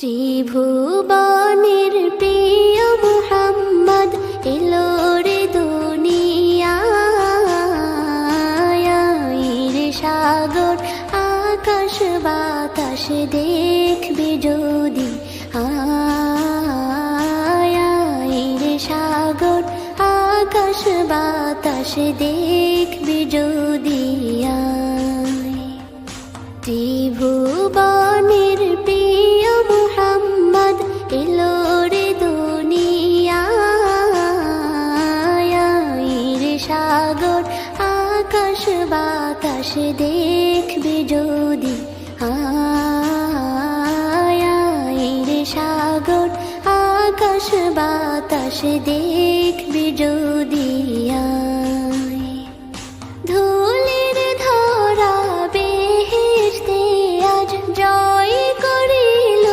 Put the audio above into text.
ত্রিভুবনের প্রিয় মুহাম্মদ এলো রে দুনিয়ায় রে সাগর আকাশ বাতাস দেখবে যদি রে সাগর আকাশ বাতাস দেখবে যদি ত্রিভুবনের প্রিয় মুহাম্মদ এলো রে দুনিয়ায় রে সাগর আকাশ বাতাস দেখবে যদি রে সাগর আকাশ বাতাস দেখবে যদি